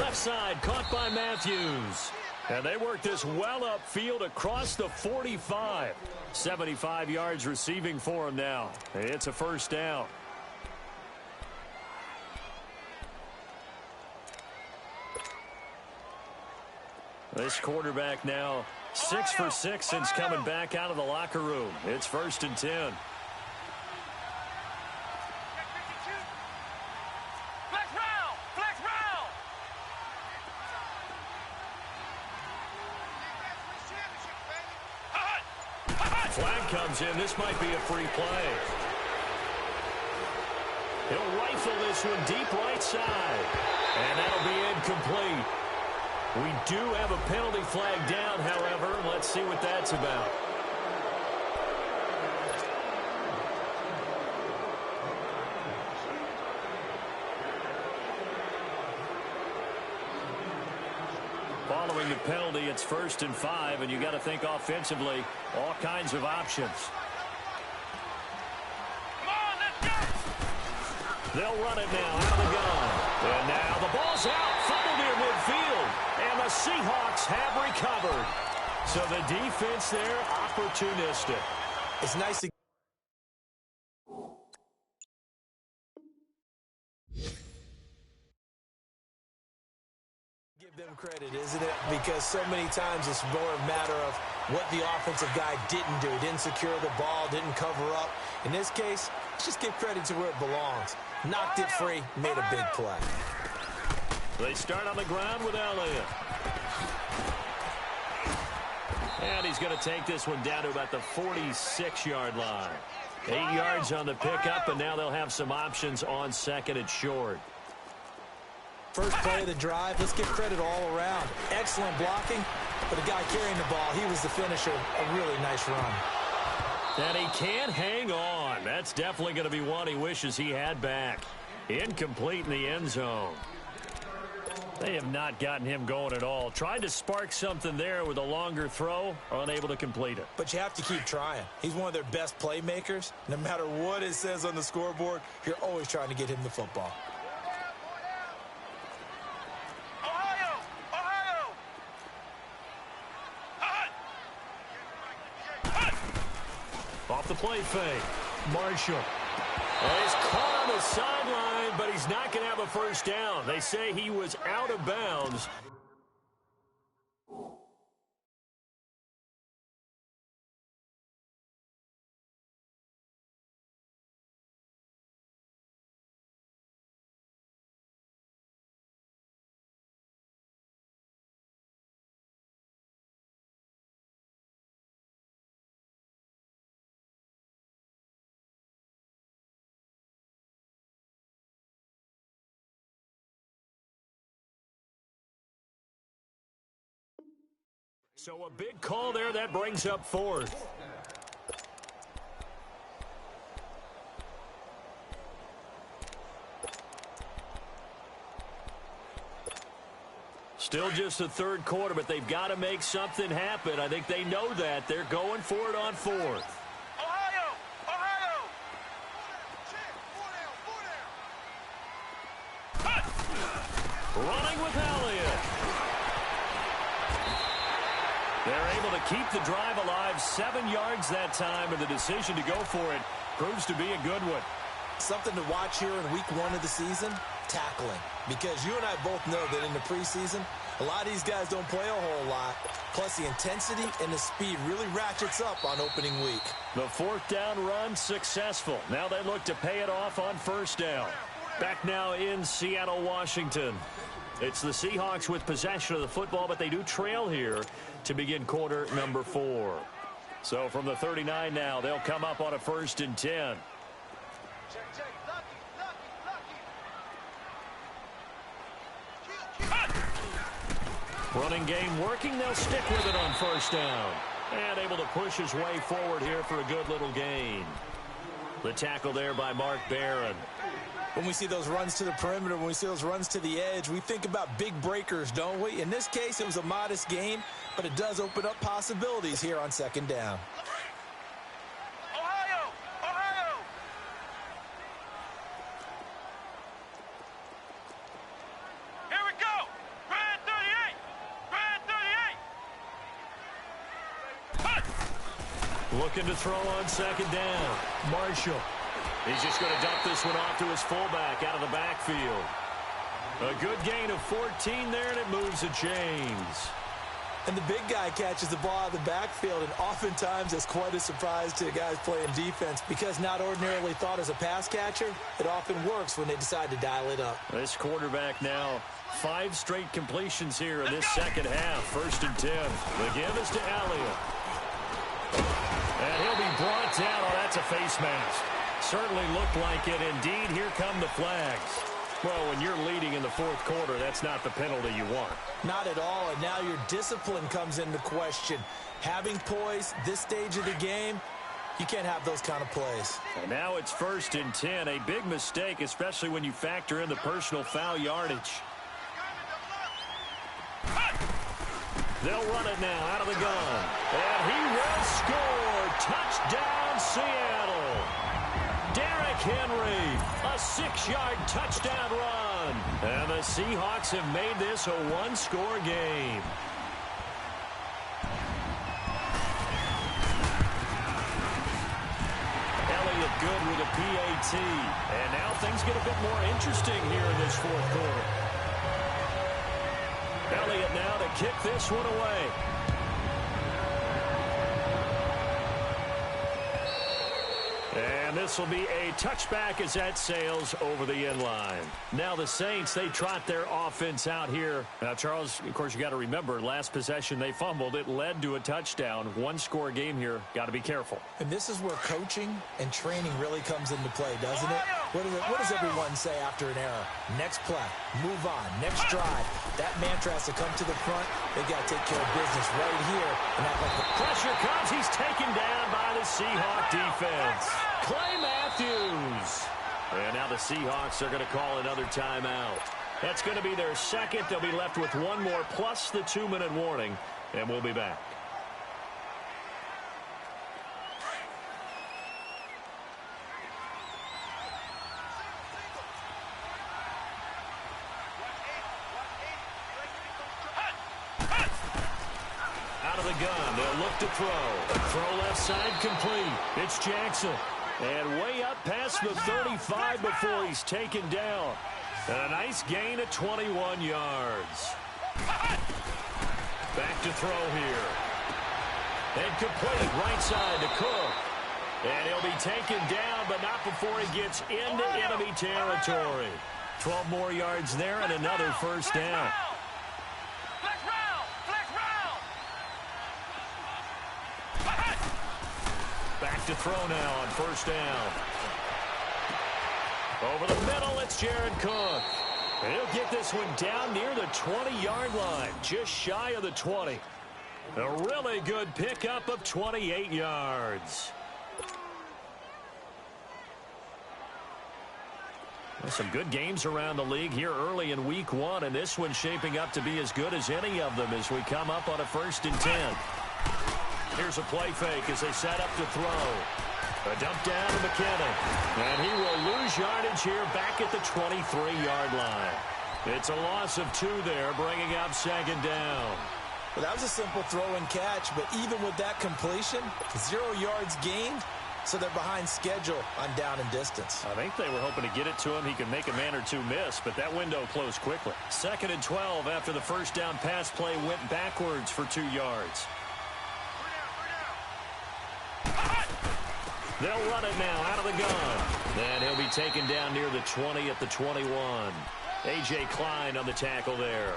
S2: Left side caught by Matthews. And they work this well upfield across the 45. 75 yards receiving for him now. It's a first down. This quarterback now 6 for 6 since coming back out of the locker room. It's 1st and 10. Flag comes in. This might be a free play. He'll rifle this one deep right side. And that'll be incomplete. We do have a penalty flag down, however. Let's see what that's about. Following the penalty, it's 1st and 5, and you got to think offensively, all kinds of options.
S5: Come on, let's go!
S2: They'll run it now out of the gun. And now the ball's out, fumbled near midfield, and the Seahawks have recovered. So the defense there, opportunistic.
S3: It's nice to give them credit, isn't it? Because so many times it's more a matter of what the offensive guy didn't do. Didn't secure the ball, didn't cover up. In this case, let's just give credit to where it belongs. Knocked it free, made a big play.
S2: They start on the ground with Elliott. And he's going to take this one down to about the 46-yard line. 8 yards on the pickup, and now they'll have some options on 2nd and short.
S3: First play of the drive, let's give credit all around. Excellent blocking, but the guy carrying the ball, he was the finisher. A really nice run.
S2: And he can't hang on. That's definitely going to be one he wishes he had back. Incomplete in the end zone. They have not gotten him going at all. Tried to spark something there with a longer throw, unable to complete it.
S3: But you have to keep trying. He's one of their best playmakers. No matter what it says on the scoreboard, you're always trying to get him the football.
S2: Off the play fake. Marshall. Well, he's caught on the sideline, but he's not going to have a first down. They say he was out of bounds. So a big call there. That brings up 4th. Still just the 3rd quarter, but they've got to make something happen. I think they know that. They're going for it on 4th. Running with Elliott. They're able to keep the drive alive. 7 yards that time, and the decision to go for it proves to be a good one.
S3: Something to watch here in week 1 of the season, tackling. Because you and I both know that in the preseason, a lot of these guys don't play a whole lot. Plus, the intensity and the speed really ratchets up on opening week.
S2: The 4th down run successful. Now they look to pay it off on 1st down. Back now in Seattle, Washington. It's the Seahawks with possession of the football, but they do trail here to begin quarter number 4. So from the 39 now, they'll come up on a 1st and 10. Running game working. They'll stick with it on first down. And able to push his way forward here for a good little gain. The tackle there by Mark Barron.
S3: When we see those runs to the perimeter, when we see those runs to the edge, we think about big breakers, don't we? In this case, it was a modest gain, but it does open up possibilities here on second down.
S2: Looking to throw on second down. Marshall. He's just going to dump this one off to his fullback out of the backfield. A good gain of 14 there, and it moves the chains.
S3: And the big guy catches the ball out of the backfield, and oftentimes it's quite a surprise to the guys playing defense because not ordinarily thought as a pass catcher, it often works when they decide to dial it up.
S2: This quarterback now 5 straight completions here in this second half. 1st and 10. The give is to Elliott. And he'll be brought down. Oh, that's a face mask. Certainly looked like it. Indeed, here come the flags. Well, when you're leading in the 4th quarter, that's not the penalty you want.
S3: Not at all, and now your discipline comes into question. Having poise this stage of the game, you can't have those kind of plays.
S2: And now it's 1st and 10. A big mistake, especially when you factor in the personal foul yardage. They'll run it now out of the gun. And he will score. Touchdown, Seattle. Derrick Henry, a 6-yard touchdown run. And the Seahawks have made this a 1-score game. Elliott good with a PAT. And now things get a bit more interesting here in this 4th quarter. Elliott now to kick this one away. And this will be a touchback as that sails over the end line. Now the Saints, they trot their offense out here. Now, Charles, of course, you got to remember, last possession they fumbled. It led to a touchdown. 1-score game here. Got to be careful.
S3: And this is where coaching and training really comes into play, doesn't it? What does everyone say after an error? Next play, move on, next drive. That mantra has to come to the front. They got to take care of business right here. And act like the
S2: pressure comes. He's taken down by the Seahawk defense. Clay Matthews. And now the Seahawks are going to call another timeout. That's going to be their 2nd. They'll be left with 1 more plus the 2-minute warning. And we'll be back. Out of the gun. They'll look to throw. Throw left side complete. It's Jackson. And way up past the 35 before he's taken down. And a nice gain of 21 yards. Back to throw here. And complete right side to Cook. And he'll be taken down, but not before he gets into enemy territory. 12 more yards there and another 1st down. Back to throw now on 1st down. Over the middle, it's Jared Cook. And he'll get this one down near the 20-yard line, just shy of the 20. A really good pickup of 28 yards. Well, some good games around the league here early in week 1, and this one's shaping up to be as good as any of them as we come up on a 1st and 10. Here's a play fake as they set up to throw. A dump down to McKinnon. And he will lose yardage here back at the 23-yard line. It's a loss of 2 there, bringing up 2nd down.
S3: Well, that was a simple throw and catch, but even with that completion, 0 yards gained, so they're behind schedule on down and distance.
S2: I think they were hoping to get it to him. He could make a man or 2 miss, but that window closed quickly. 2nd and 12 after the 1st down pass play went backwards for 2 yards. They'll run it now out of the gun. And he'll be taken down near the 20 at the 21. A.J. Klein on the tackle there.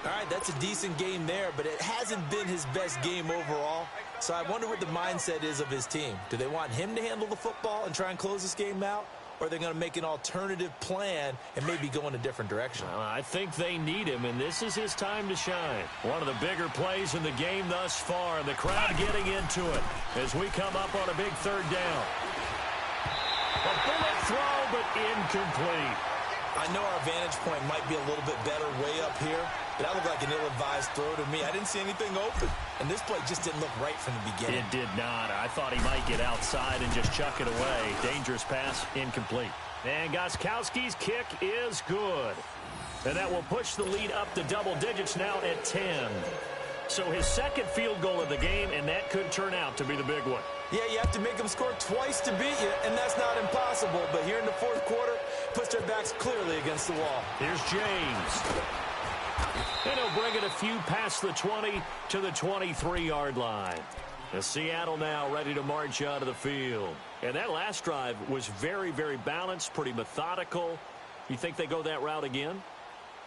S3: All right, that's a decent game there, but it hasn't been his best game overall. So I wonder what the mindset is of his team. Do they want him to handle the football and try and close this game out? or they're going to make an alternative plan and maybe go in a different direction?
S2: I think they need him, and this is his time to shine. One of the bigger plays in the game thus far, and the crowd getting into it as we come up on a big third down. A bullet throw, but incomplete.
S3: I know our vantage point might be a little bit better way up here, but that looked like an ill-advised throw to me. I didn't see anything open, and this play just didn't look right from the beginning.
S2: It did not. I thought he might get outside and just chuck it away. Dangerous pass, incomplete. And Gostkowski's kick is good. And that will push the lead up to double digits now at 10. So his second field goal of the game, and that could turn out to be the big one.
S3: Yeah, you have to make them score twice to beat you, and that's not impossible. But here in the fourth quarter, puts their backs clearly against the wall.
S2: Here's James. And he'll bring it a few past the 20 to the 23-yard line. The Seattle now ready to march out of the field. And that last drive was very, very balanced, pretty methodical. You think they go that route again?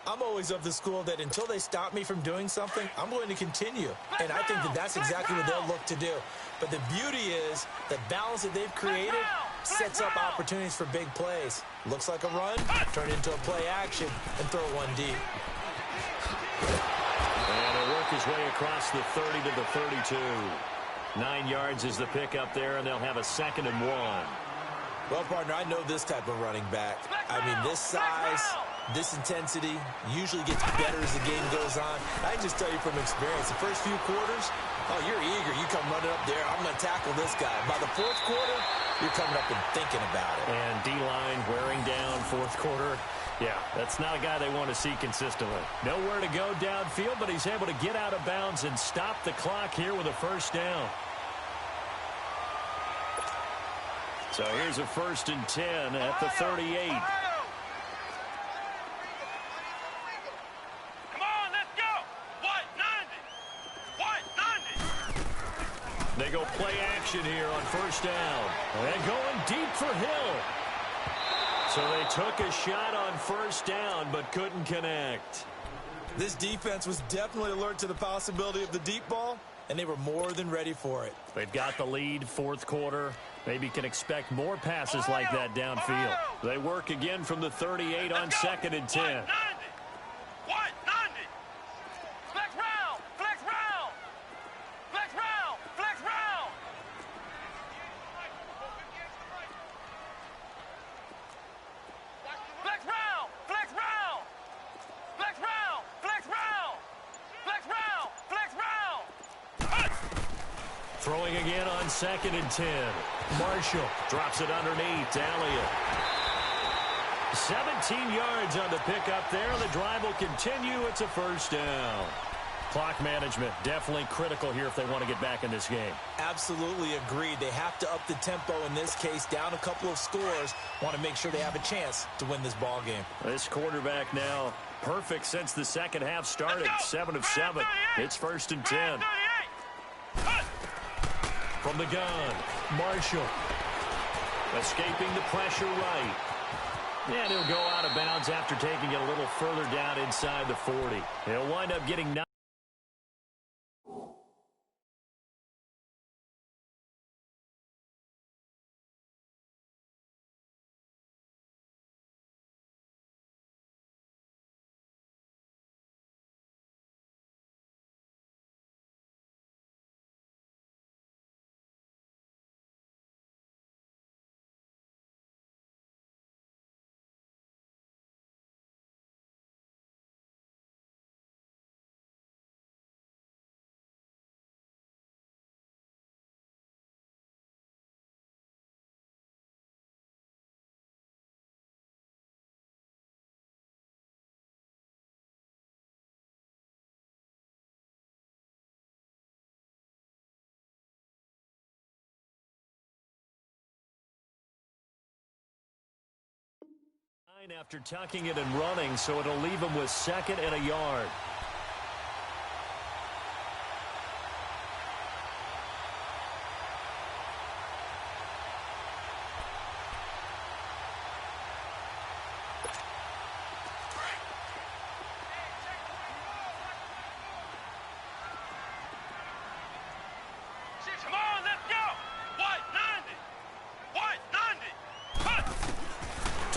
S3: I'm always of the school that until they stop me from doing something, I'm going to continue. And I think that that's exactly what they'll look to do. But the beauty is the balance that they've created sets up opportunities for big plays. Looks like a run, turn into a play action, and throw one deep.
S2: And he'll work his way across the 30 to the 32. 9 yards is the pickup there, and they'll have a 2nd and 1.
S3: Well, partner, I know this type of running back. I mean, this size, this intensity usually gets better as the game goes on. I can just tell you from experience, the first few quarters, oh, you're eager. You come running up there, I'm going to tackle this guy. By the fourth quarter, you're coming up and thinking about it.
S2: And D-line wearing down fourth quarter. Yeah, that's not a guy they want to see consistently. Nowhere to go downfield, but he's able to get out of bounds and stop the clock here with a first down. So here's a 1st and 10 at the 38.
S4: Come on, let's go. What? 90.
S2: They go play action here on first down. And going deep for Hill. So they took a shot on first down, but couldn't connect.
S3: This defense was definitely alert to the possibility of the deep ball, and they were more than ready for it.
S2: They've got the lead, fourth quarter. Maybe can expect more passes like that downfield. They work again from the 38 on 2nd and 10.
S4: What? 90. Flex round. Flex round. Flex round. Flex round. Flex round. Flex round. Flex round. Flex round. Flex round. Flex round.
S2: Throwing again on 2nd and 10. Marshall drops it underneath to Elliott. 17 yards on the pickup there. The drive will continue. It's a first down. Clock management definitely critical here if they want to get back in this game.
S3: Absolutely agreed. They have to up the tempo in this case, down a couple of scores. Want to make sure they have a chance to win this ball game.
S2: This quarterback now perfect since the second half started. 7 of 7. It's 1st and 10. From the gun, Marshall escaping the pressure right. And he'll go out of bounds after taking it a little further down inside the 40. He'll wind up getting 9. After tucking it and running, so it'll leave him with 2nd and a yard.
S4: Come on, let's go. What? 90. What? 90.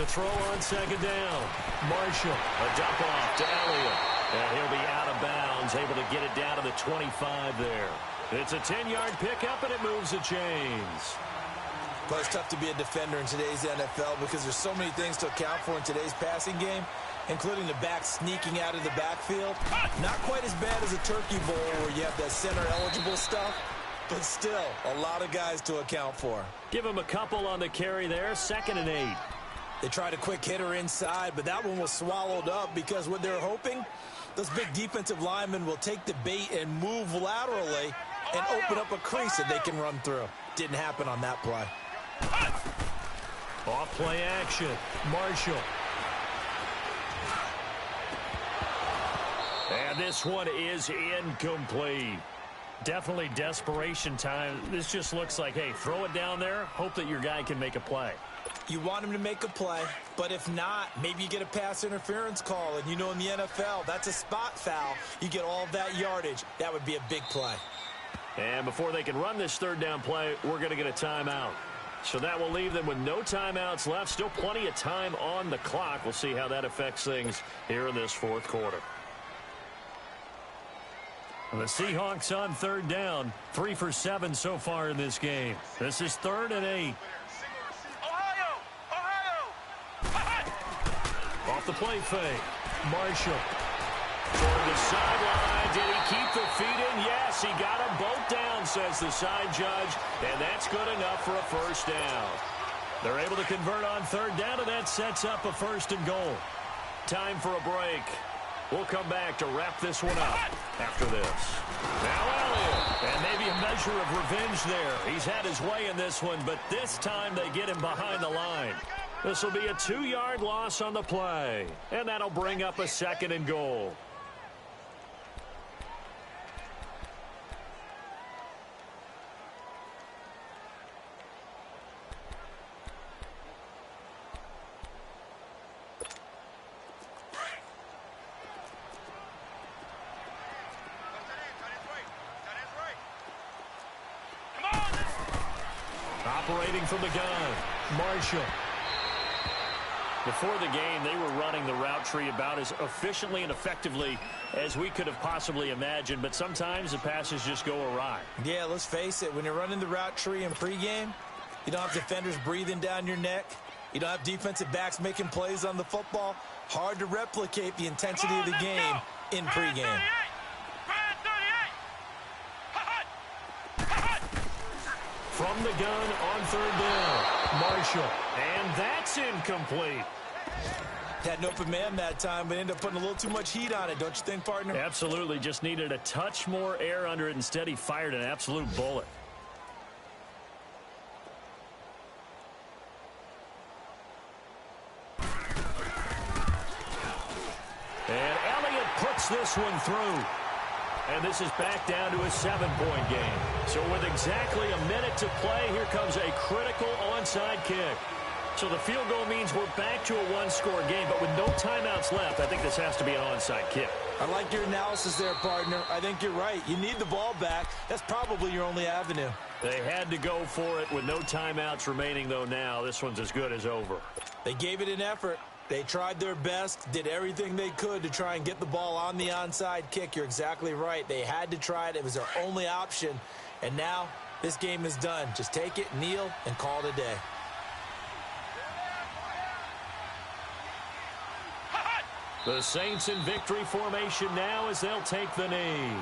S2: to throw on second down. Marshall, a dump off to Elliott. And he'll be out of bounds, able to get it down to the 25 there. It's a 10-yard pickup, and it moves the chains.
S3: But it's tough to be a defender in today's NFL because there's so many things to account for in today's passing game, including the back sneaking out of the backfield. Not quite as bad as a turkey bowl where you have that center-eligible stuff, but still a lot of guys to account for.
S2: Give him a couple on the carry there, 2nd and 8.
S3: They tried a quick hitter inside, but that one was swallowed up because what they're hoping, those big defensive linemen will take the bait and move laterally and open up a crease that they can run through. Didn't happen on that play.
S2: Off play action. Marshall. And this one is incomplete. Definitely desperation time. This just looks like, hey, throw it down there, hope that your guy can make a play.
S3: You want him to make a play, but if not, maybe you get a pass interference call. And you know in the NFL, that's a spot foul. You get all of that yardage. That would be a big play.
S2: And before they can run this 3rd down play, we're going to get a timeout. So that will leave them with no timeouts left. Still plenty of time on the clock. We'll see how that affects things here in this 4th quarter. The Seahawks on 3rd down. 3 for 7 so far in this game. This is 3rd and 8. Off the play fake. Marshall. Toward the sideline. Did he keep the feet in? Yes, he got them both down, says the side judge. And that's good enough for a 1st down. They're able to convert on 3rd down, and that sets up a 1st and goal. Time for a break. We'll come back to wrap this one up after this. Now Elliott. And maybe a measure of revenge there. He's had his way in this one, but this time they get him behind the line. This will be a 2-yard loss on the play. And that'll bring up a 2nd and goal. Operating from the gun, Marshall. Before the game, they were running the route tree about as efficiently and effectively as we could have possibly imagined, but sometimes the passes just go awry.
S3: Yeah, let's face it. When you're running the route tree in pregame, you don't have defenders breathing down your neck. You don't have defensive backs making plays on the football. Hard to replicate the intensity of the game in pregame.
S2: From the gun on 3rd down, Marshall. And that's incomplete.
S3: Had an open man that time, but ended up putting a little too much heat on it, don't you think, partner?
S2: Absolutely. Just needed a touch more air under it. Instead, he fired an absolute bullet. And Elliott puts this one through. And this is back down to a 7-point game. So with exactly a minute to play, here comes a critical onside kick. So the field goal means we're back to a 1-score game, but with no timeouts left, I think this has to be an onside kick.
S3: I like your analysis there, partner. I think you're right. You need the ball back. That's probably your only avenue.
S2: They had to go for it with no timeouts remaining, though, now. This one's as good as over.
S3: They gave it an effort. They tried their best, did everything they could to try and get the ball on the onside kick. You're exactly right. They had to try it. It was their only option. And now this game is done. Just take it, kneel, and call it a day.
S2: The Saints in victory formation now as they'll take the knee.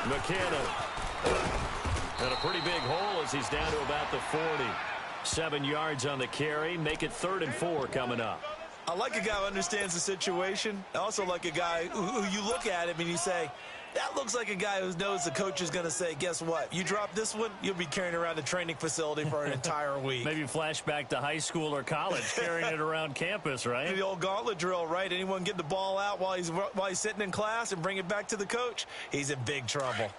S2: McKinnon. And a pretty big hole as he's down to about the 40. 7 yards on the carry. Make it 3rd and 4 coming up.
S3: I like a guy who understands the situation. I also like a guy who you look at him and you say, that looks like a guy who knows the coach is going to say, guess what? You drop this one, you'll be carrying around the training facility for an entire week.
S2: Maybe flashback to high school or college, carrying it around campus, right?
S3: The old gauntlet drill, right? Anyone get the ball out while he's sitting in class and bring it back to the coach, he's in big trouble.